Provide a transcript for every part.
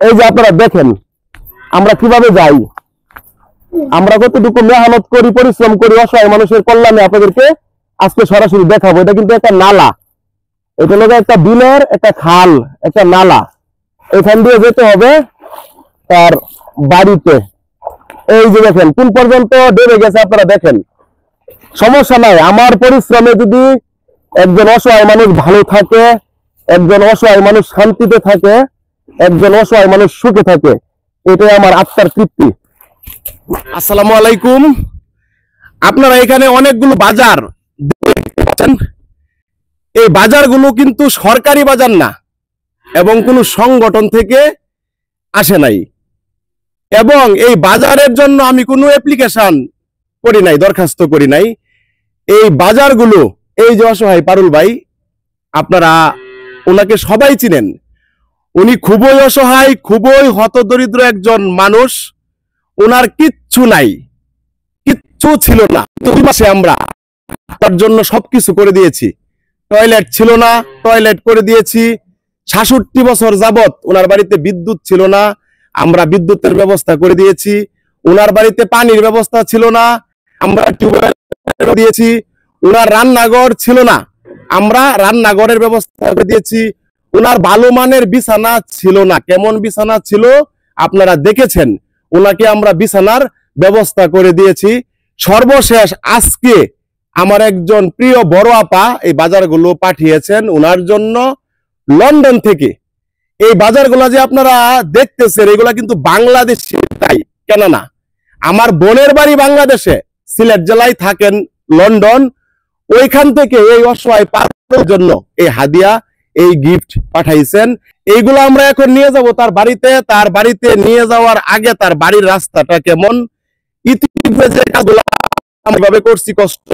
এই যে আপনারা দেখেন আমরা কিভাবে যাই, আমরা কতটুকু মেহনত করি, পরিশ্রম করি অসহায় মানুষের কল্যাণে আপনাদেরকে আজকে সরাসরি দেখাবো। এটা কিন্তু একটা নালা, এটা হলো একটা বিলের একটা খাল, একটা নালা। এখান দিয়ে যেতে হবে তার বাড়িতে। এই যে দেখেন কোন পর্যন্ত ডেবে গেছে আপনারা দেখেন। সমস্যা নাই, আমার পরিশ্রমে যদি একজন অসহায় মানুষ ভালো থাকে, একজন অসহায় মানুষ শান্তিতে থাকে, একজন অসহায় মানুষ সুখে থাকে, এটাই আমার আত্মার তৃপ্তি। আসসালামু আলাইকুম। আপনারা এখানে অনেকগুলো বাজার দেখতে পাচ্ছেন। এই বাজারগুলো কিন্তু সরকারি বাজার না এবং কোনো সংগঠন থেকে আসে নাই, এবং এই বাজারের জন্য আমি কোনো অ্যাপ্লিকেশন করি নাই, দরখাস্ত করি নাই। এই বাজারগুলো, এই যে অসহায় পারুল ভাই, আপনারা ওনাকে সবাই চিনেন। উনি খুবই অসহায়, খুবই হতদরিদ্র একজন মানুষ। ওনার কিচ্ছু নাই, কিচ্ছু ছিল না। 2 মাসে আমরা তার জন্য সবকিছু করে দিয়েছি। টয়লেট ছিল না, টয়লেট করে দিয়েছি। 66 বছর যাবত ওনার বাড়িতে বিদ্যুৎ ছিল না, আমরা বিদ্যুতের ব্যবস্থা করে দিয়েছি। ওনার বাড়িতে পানির ব্যবস্থা ছিল না, আমরা টিউবওয়েল দিয়েছি। ওনার রান্নাঘর ছিল না, আমরা রান্নাঘরের ব্যবস্থা করে দিয়েছি। ওনার ভালো মানের বিছানা ছিল না, কেমন বিছানা ছিল আপনারা দেখেছেন। ওনাকে আমরা বিছানার ব্যবস্থা করে দিয়েছি। সর্বশেষ আজকে আমার একজন প্রিয় বড় আপা এই বাজারগুলো পাঠিয়েছেন ওনার জন্য লন্ডন থেকে। এই বাজারগুলো যে আপনারা দেখতেছেন, এগুলা কিন্তু বাংলাদেশে, তাই কেন না। আমার বোনের বাড়ি বাংলাদেশে, সিলেট জেলায় থাকেন লন্ডন। ওইখান থেকে এই অসহায় পাত্রের জন্য এই হাদিয়া, এই গিফট পাঠাইছেন। এইগুলো আমরা এখন নিয়ে যাব তার বাড়িতে। তার বাড়িতে নিয়ে যাওয়ার আগে তার বাড়ির রাস্তাটা কেমন, ইতিপূর্বে যে কাজগুলো আমরা করছি, কষ্ট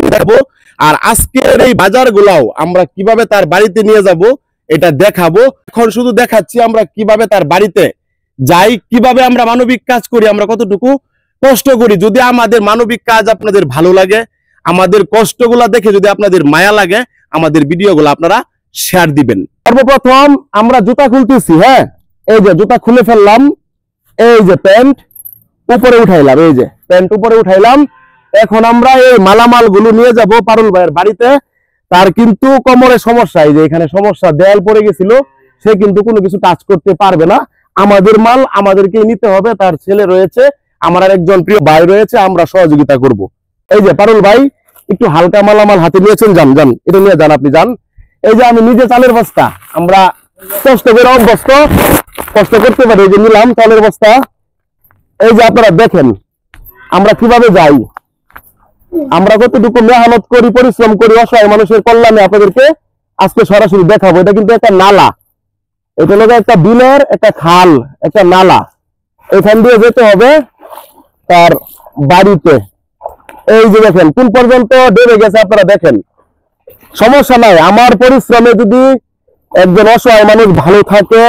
দেখাবো। আর আজকের এই বাজারগুলাও আমরা কিভাবে তার বাড়িতে নিয়ে যাব এটা দেখাবো। এখন শুধু দেখাচ্ছি আমরা কিভাবে তার বাড়িতে যাই, কিভাবে আমরা মানবিক কাজ করি, আমরা কতটুকু কষ্ট করি। যদি আমাদের মানবিক কাজ আপনাদের ভালো লাগে, আমাদের কষ্টগুলা দেখে যদি আপনাদের মায়া লাগে, আমাদের ভিডিওগুলো আপনারা শেয়ার দিবেন। সর্বপ্রথম আমরা জুতা খুলতেছি। হ্যাঁ, এই যে জুতা খুলে ফেললাম, এই যে প্যান্ট উপরে উঠাইলাম, এই যে প্যান্ট উপরে উঠাইলাম। এখন আমরা এই মালামাল গুলো নিয়ে যাব পারুল ভাইয়ের বাড়িতে। তার কিন্তু কোমরে সমস্যা, এই যে এখানে সমস্যা, দেয়াল পড়ে গেছিল, সে কিন্তু কোনো কিছু টাচ করতে পারবে না। আমাদের মাল আমাদেরকে নিতে হবে। তার ছেলে রয়েছে, আমার একজন প্রিয় ভাই রয়েছে, আমরা সহযোগিতা করব। এই যে পারুল ভাই একটু হালকা মালামাল হাতে নিয়েছেন, যান যান, এটা নিয়ে যান, আপনি যান। এই যে আমি নিজে চালের বস্তা, আমরা কষ্ট করে অভ্যস্ত, কষ্ট করতে পারি। এই যে নিলাম চালের বস্তা। এই যে আপনারা দেখেন আমরা কিভাবে যাই, আমরা কতটুকু মেহনত করি, পরিশ্রম করি অসহায় মানুষের কল্যাণে আপনাদেরকে আজকে সরাসরি দেখাবো। এটা কিন্তু একটা নালা, এটা হলো একটা বিলের একটা খাল, একটা নালা। এখান দিয়ে যেতে হবে তার বাড়িতে। এই যে দেখেন কোন পর্যন্ত ডেবে গেছে আপনারা দেখেন। সমস্যা নাই, আমার পরিশ্রমে যদি একজন অসহায় মানুষ ভালো থাকে,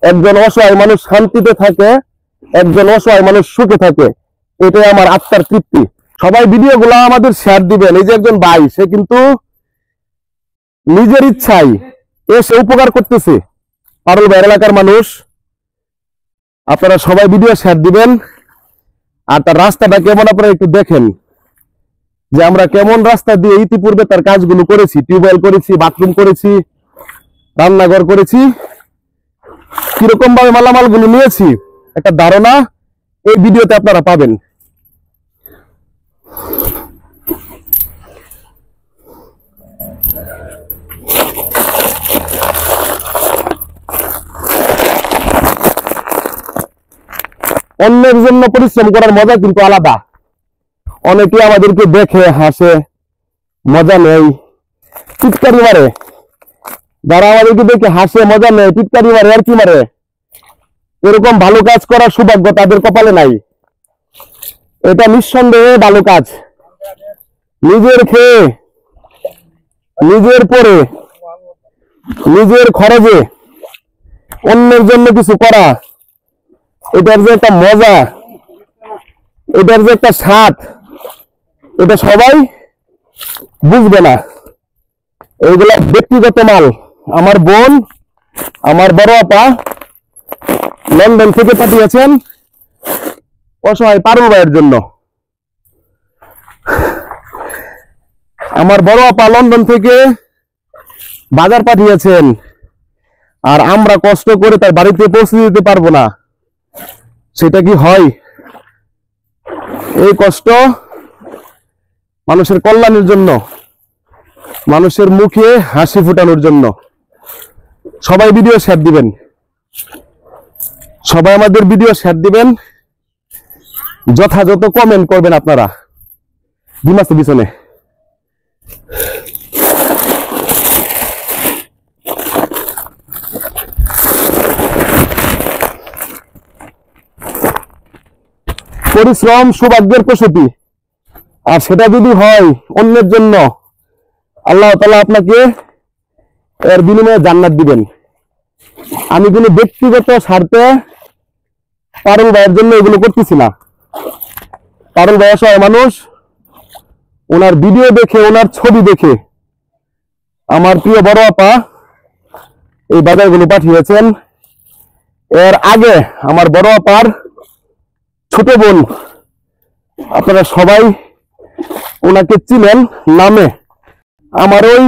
একজন অসহায় মানুষ শান্তিতে থাকে, একজন অসহায় মানুষ সুখে থাকে, এটাই আমার আত্মার তৃপ্তি। সবাই ভিডিওগুলো আমাদের শেয়ার দিবেন। এই যে একজন ভাই, সে কিন্তু নিজের ইচ্ছায় এসে উপকার করতেছে, পারুল ভাইয়ের এলাকার মানুষ। আপনারা সবাই ভিডিও শেয়ার দিবেন। আর তার রাস্তাটা কেমন আপনারা একটু দেখেন, যে আমরা কেমন রাস্তা দিয়ে ইতিপূর্বে তার কাজগুলো করেছি। টিউবওয়েল করেছি, বাথরুম করেছি, রান্নাঘর করেছি, কিরকম ভাবে মালামাল গুলো নিয়েছি একটা ধারণা এই ভিডিওতে আপনারা পাবেন। অন্যের জন্য পরিশ্রম করার মজা কিন্তু আলাদা। অনেকে আমাদেরকে দেখে হাসে, মজা নেই, টিটকারি মারে। যারা আমাদেরকে দেখে হাসে, মজা নেই, টিটকারি মারে, আর কি মারে, এরকম ভালো কাজ করার সৌভাগ্য তাদের কপালে নাই। এটা নিঃসন্দেহে ভালো কাজ। নিজের খেয়ে, নিজের পরে, নিজের খরচে অন্যের জন্য কিছু করা, এটার যে একটা মজা, এটার যে একটা স্বাদ, এটা সবাই বুঝবে না। এইগুলা ব্যক্তিগত মাল। আমার বোন, আমার বড় আপা লন্ডন থেকে পাঠিয়েছেন অসহায় পারুল ভাইয়ের জন্য। আমার বড় আপা লন্ডন থেকে বাজার পাঠিয়েছেন, আর আমরা কষ্ট করে তার বাড়িতে পৌঁছে দিতে পারবো না, সেটা কি হয়? এই কষ্ট মানুষের কল্যাণের জন্য, মানুষের মুখে হাসি ফোটানোর জন্য। সবাই ভিডিও শেয়ার দিবেন, সবাই আমাদের ভিডিও শেয়ার দিবেন, যথাযথ কমেন্ট করবেন আপনারা। ডিমাসের পিছনে পরিশ্রম সৌভাগ্যের প্রসূতি, আর সেটা যদি হয় অন্যের জন্য, আল্লাহ তাআলা আপনাকে এর বিনিময়ে জান্নাত দিবেন। আমি কোনো ব্যক্তিগত স্বার্থে পারুল ভাইয়ের জন্য এগুলো করতেছি না। পারুল ভাই অসহায় মানুষ, ওনার ভিডিও দেখে, ওনার ছবি দেখে আমার প্রিয় বড় আপা এই বাজারগুলো পাঠিয়েছেন। এর আগে আমার বড় আপার ছোট বোন, আপনারা সবাই ওনাকে চিনেন নামে, আমার ওই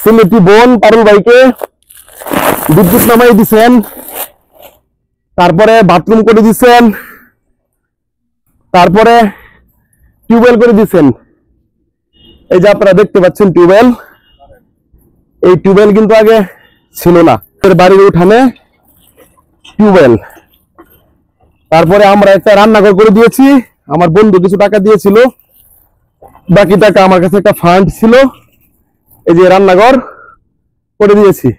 সিলেটি বোন পারুল ভাইকে বিদ্যুৎ নামাই দিছেন, তারপরে বাথরুম করে দিছেন, তারপরে টিউবওয়েল করে দিছেন। এই যে আপনারা দেখতে পাচ্ছেন টিউবওয়েল, এই টিউবওয়েল কিন্তু আগে ছিল না। বাড়ির উঠানে টিউবওয়েল। তারপরে আমরা একটা রান্নাঘর করে দিয়েছি, আমার বন্ধু কিছু টাকা দিয়েছিল, বাকি টাকা আমার কাছে একটা ফান্ড ছিল, এই যে রান্নাঘর করে দিয়েছি।